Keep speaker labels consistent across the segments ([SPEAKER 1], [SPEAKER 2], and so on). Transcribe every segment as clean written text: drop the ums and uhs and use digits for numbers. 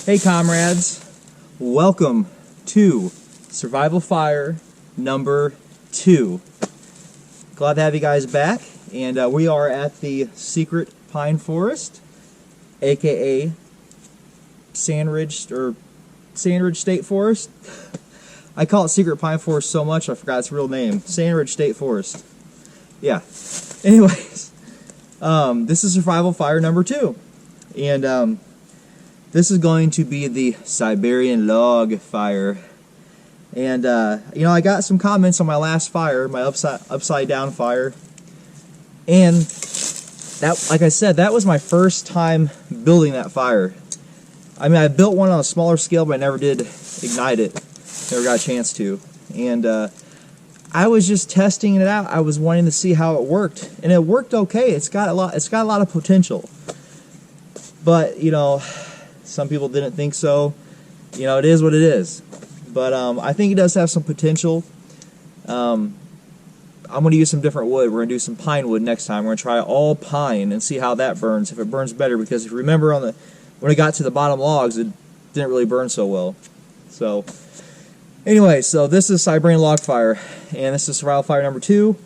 [SPEAKER 1] Hey comrades, welcome to Survival Fire number 2. Glad to have you guys back, and we are at the Secret Pine Forest, aka Sandridge State Forest. I call it Secret Pine Forest so much I forgot its real name. Sandridge State Forest. Yeah. Anyways, this is Survival Fire number 2, and this is going to be the Siberian log fire. And you know, I got some comments on my last fire, my upside down fire, and that, like I said, that was my first time building that fire. I mean, I built one on a smaller scale, but I never did ignite it. Never got a chance to. And I was just testing it out. I was wanting to see how it worked, and it worked okay. It's got a lot of potential. But you know, some people didn't think so. You know, it is what it is. But I think it does have some potential. I'm going to use some different wood. We're going to do some pine wood next time. We're going to try all pine and see how that burns, if it burns better. Because if you remember, when it got to the bottom logs, it didn't really burn so well. So anyway, so this is Siberian log fire, and this is Survival Fire number 2.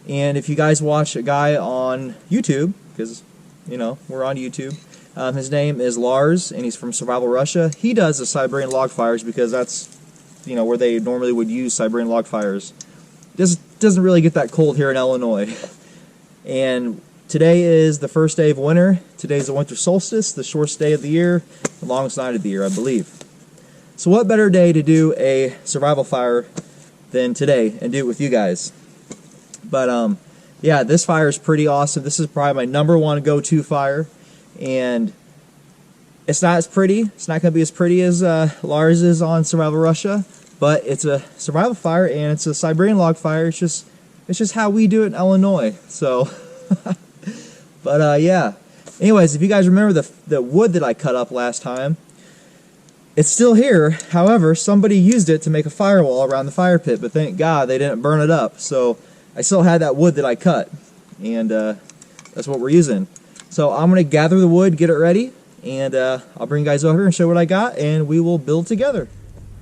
[SPEAKER 1] And if you guys watch a guy on YouTube, because you know we're on YouTube, his name is Lars, and he's from Survival Russia. He does the Siberian log fires because that's, you know, where they normally would use Siberian log fires. Doesn't really get that cold here in Illinois. And today is the first day of winter. Today's the winter solstice, the shortest day of the year, the longest night of the year, I believe. So what better day to do a survival fire than today and do it with you guys? But yeah, this fire is pretty awesome. This is probably my #1 go-to fire. And it's not as pretty. It's not going to be as pretty as Lars is on Survival Russia, but it's a survival fire, and it's a Siberian log fire. It's just how we do it in Illinois. So, but yeah. Anyways, if you guys remember the wood that I cut up last time, it's still here. However, somebody used it to make a firewall around the fire pit, but thank God they didn't burn it up. So I still had that wood that I cut, and that's what we're using. So I'm going to gather the wood, get it ready, and I'll bring you guys over and show what I got, and we will build together.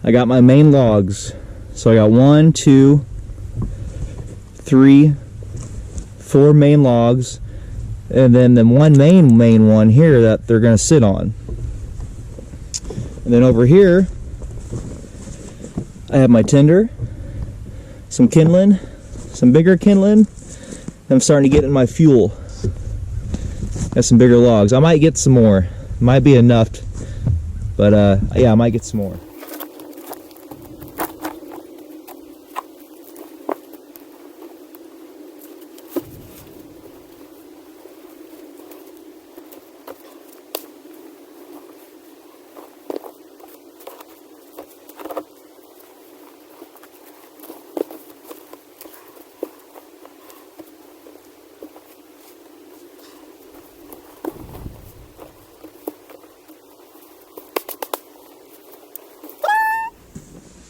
[SPEAKER 1] I got my main logs. So I got 1, 2, 3, 4 main logs, and then the one main one here that they're going to sit on. And then over here, I have my tinder, some kindling, some bigger kindling. I'm starting to get in my fuel. Got some bigger logs. I might get some more. Might be enough, but yeah, I might get some more.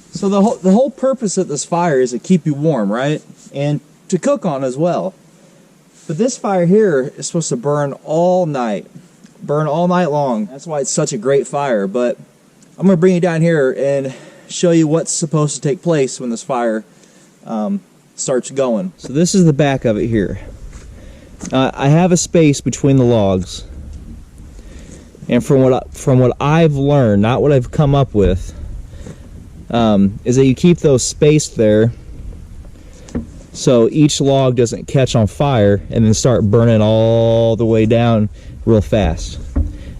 [SPEAKER 1] So the whole purpose of this fire is to keep you warm, right? And to cook on as well. But this fire here is supposed to burn all night. Burn all night long. That's why it's such a great fire. But I'm going to bring you down here and show you what's supposed to take place when this fire starts going. So this is the back of it here. I have a space between the logs. And from what I've learned, not what I've come up with, is that you keep those spaced there so each log doesn't catch on fire and then start burning all the way down real fast.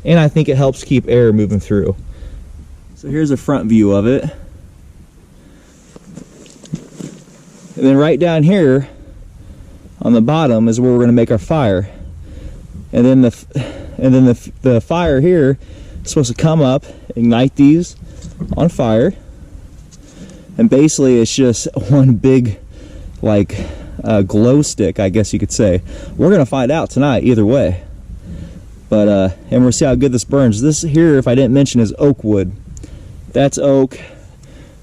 [SPEAKER 1] And I think it helps keep air moving through. So here's a front view of it. And then right down here on the bottom is where we're going to make our fire. And then the fire here is supposed to come up, ignite these on fire. And basically it's just one big, like, glow stick, I guess you could say. We're going to find out tonight either way. But, and we're going to see how good this burns. This here, if I didn't mention, is oak wood. That's oak.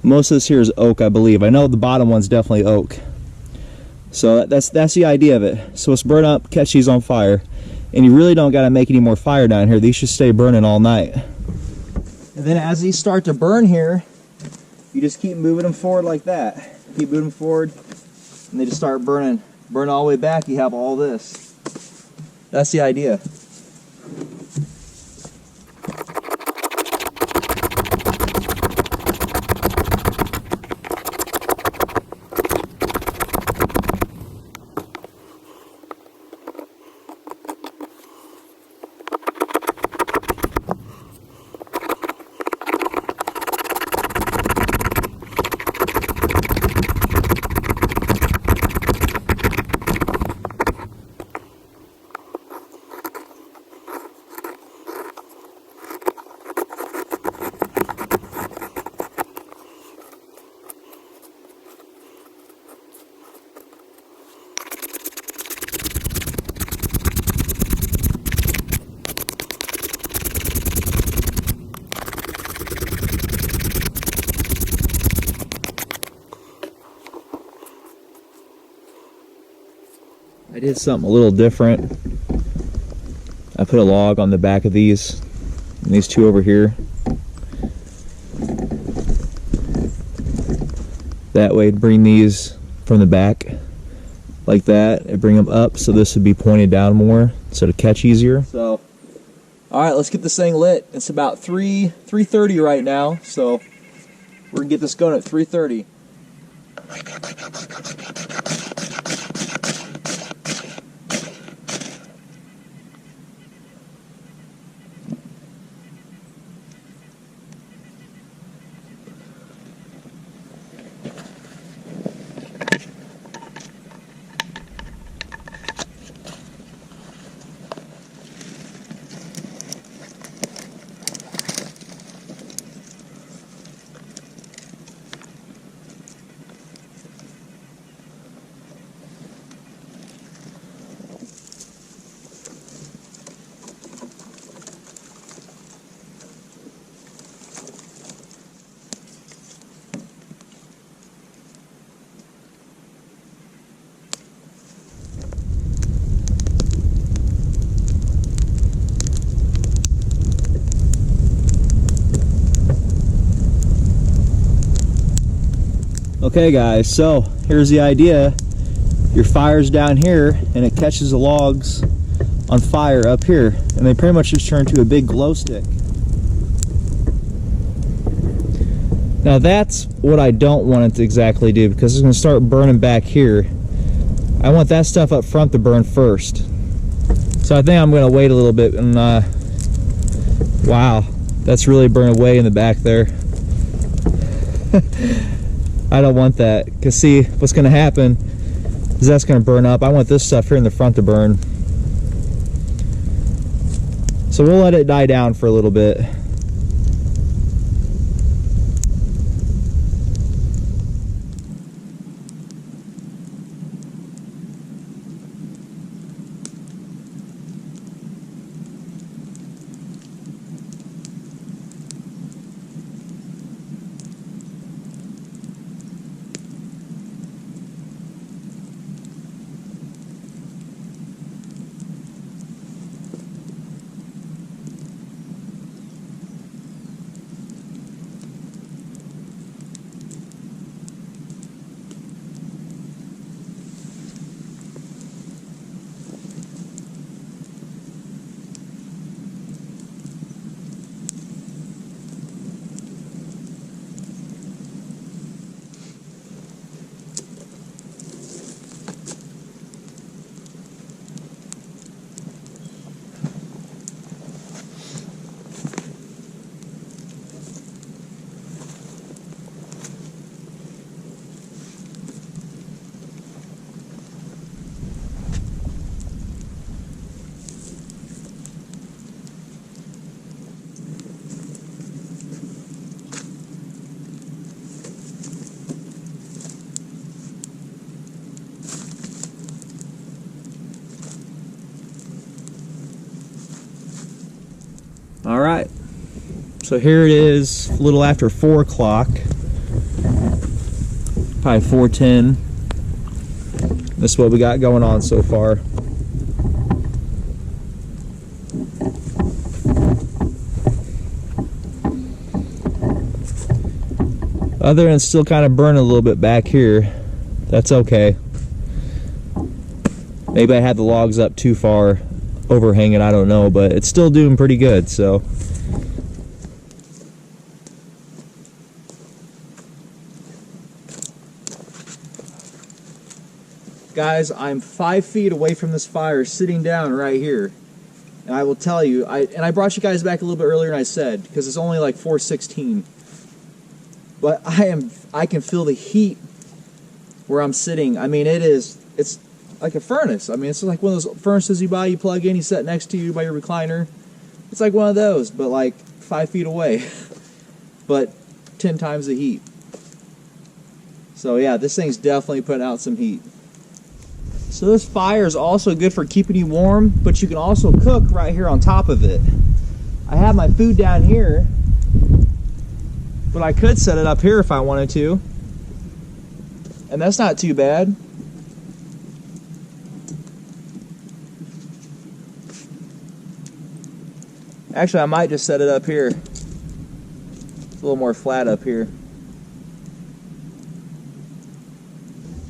[SPEAKER 1] Most of this here is oak, I believe. I know the bottom one's definitely oak. So that's the idea of it. So let's burn up, catch these on fire. And you really don't got to make any more fire down here. These should stay burning all night. And And then as these start to burn here, you just keep moving them forward like that. Keep moving them forward, and they just start burning. Burn all the way back, you have all this. That's the idea. I did something a little different. I put a log on the back of these, and these two over here. That way it'd bring these from the back like that and bring them up, so this would be pointed down more so to catch easier. So, alright, let's get this thing lit. It's about 3:30 right now, so we're gonna get this going at 3:30. Okay guys, so here's the idea. Your fire's down here and it catches the logs on fire up here, and they pretty much just turn to a big glow stick. Now that's what I don't want it to exactly do, because it's going to start burning back here. I want that stuff up front to burn first. So I think I'm going to wait a little bit and wow, that's really burning way in the back there. I don't want that, because see, what's going to happen is that's going to burn up. I want this stuff here in the front to burn. So we'll let it die down for a little bit. All right, so here it is, a little after 4 o'clock, probably 4:10. This is what we got going on so far. Other than still kind of burning a little bit back here, that's okay. Maybe I had the logs up too far, overhanging, I don't know, but it's still doing pretty good, so. Guys, I'm 5 feet away from this fire, sitting down right here. And I will tell you, I brought you guys back a little bit earlier than I said, because it's only like 4:16. But I can feel the heat where I'm sitting. I mean, it's like a furnace. I mean, it's like one of those furnaces you buy, you plug in, you set next to you by your recliner. It's like one of those, but like 5 feet away. But 10 times the heat. So yeah, this thing's definitely putting out some heat. So this fire is also good for keeping you warm, but you can also cook right here on top of it. I have my food down here, but I could set it up here if I wanted to. And that's not too bad. Actually, I might just set it up here. It's a little more flat up here.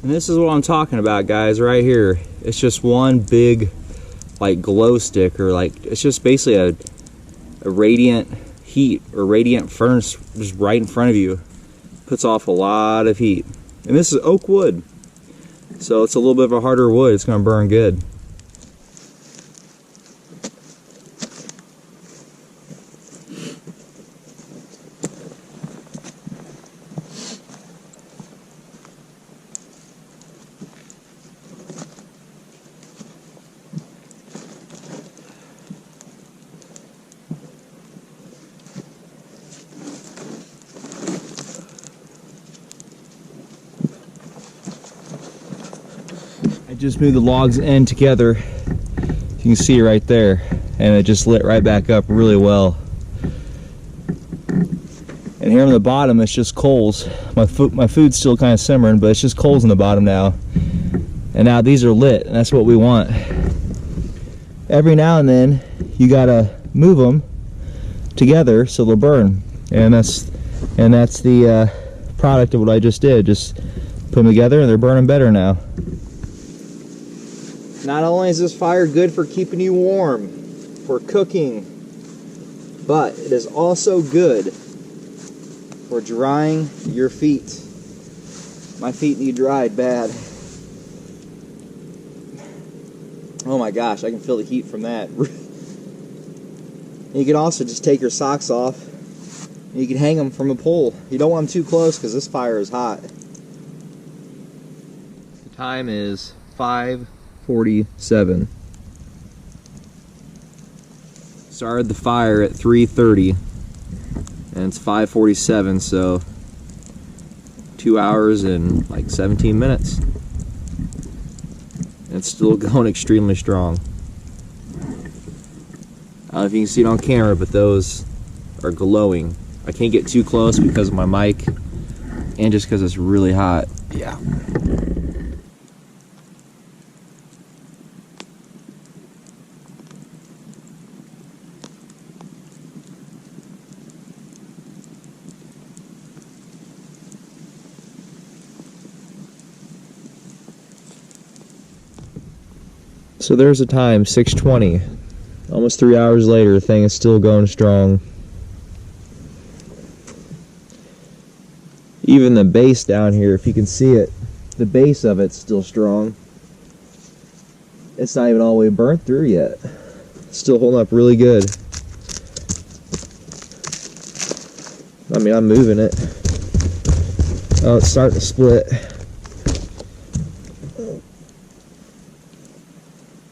[SPEAKER 1] And this is what I'm talking about, guys, right here. It's just one big, like, glow stick, or like, it's just basically a radiant heat or radiant furnace just right in front of you. Puts off a lot of heat. And this is oak wood, so it's a little bit of a harder wood. It's going to burn good. I just moved the logs in together. You can see right there, and it just lit right back up really well. And here on the bottom, it's just coals. My food's still kind of simmering, but it's just coals in the bottom now. And now these are lit, and that's what we want. Every now and then, you gotta move them together so they'll burn. And that's the product of what I just did. Just put them together, and they're burning better now. Not only is this fire good for keeping you warm, for cooking, but it is also good for drying your feet. My feet need dried bad. Oh my gosh, I can feel the heat from that. You can also just take your socks off, and you can hang them from a pole. You don't want them too close because this fire is hot. The time is 5:47. Started the fire at 3:30 and it's 5:47, so 2 hours and like 17 minutes. And it's still going extremely strong. I don't know if you can see it on camera, but those are glowing. I can't get too close because of my mic and just because it's really hot. Yeah. So there's the time, 6:20. Almost 3 hours later, the thing is still going strong. Even the base down here, if you can see it, the base of it's still strong. It's not even all the way burnt through yet. It's still holding up really good. I mean, I'm moving it. Oh, it's starting to split.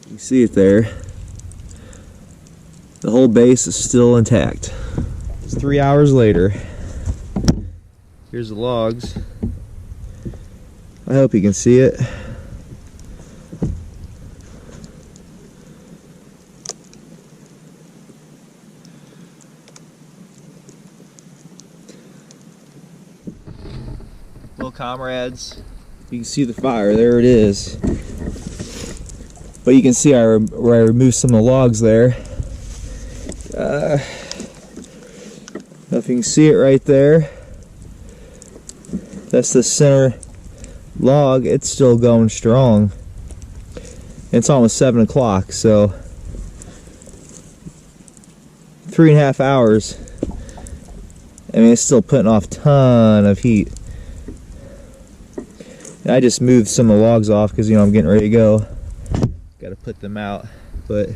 [SPEAKER 1] You see it there. The whole base is still intact. It's 3 hours later. Here's the logs. I hope you can see it. Well, comrades, you can see the fire. There it is. But you can see where I removed some of the logs there. If you can see it right there. That's the center log. It's still going strong. It's almost 7 o'clock, so 3.5 hours. I mean, it's still putting off a ton of heat. And I just moved some of the logs off because, you know, I'm getting ready to go. Got to put them out, but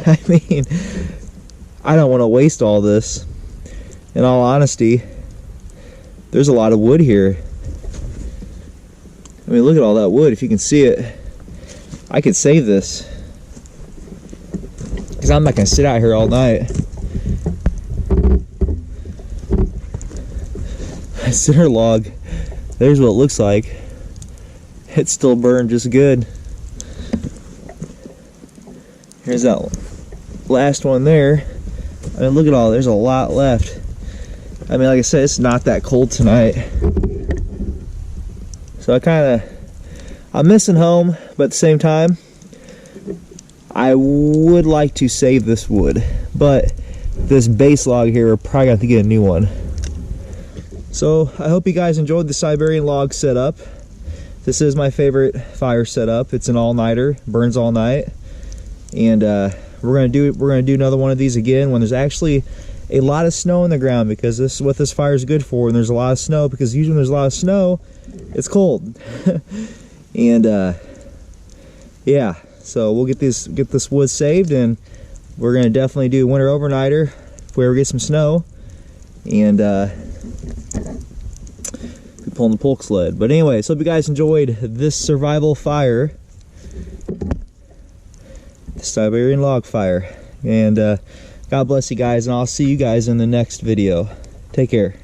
[SPEAKER 1] I mean, I don't want to waste all this. In all honesty, there's a lot of wood here. I mean, look at all that wood. If you can see it, I could save this because I'm not going to sit out here all night. My center log, there's what it looks like. It's still burned just good. Here's that last one there. I mean, look at all, there's a lot left. I mean, like I said, it's not that cold tonight. So I'm missing home, but at the same time, I would like to save this wood. But this base log here, we're probably going to have to get a new one. So I hope you guys enjoyed the Siberian log setup. This is my favorite fire setup. It's an all-nighter, burns all night. And we're gonna do another one of these again when there's actually a lot of snow on the ground, because this is what this fire is good for. And there's a lot of snow, because usually when there's a lot of snow, it's cold. And yeah, so we'll get this wood saved, and we're gonna definitely do a winter overnighter if we ever get some snow. And be pulling the pulk sled. But anyway, so hope you guys enjoyed this survival fire. Siberian log fire. And God bless you guys, and I'll see you guys in the next video. Take care.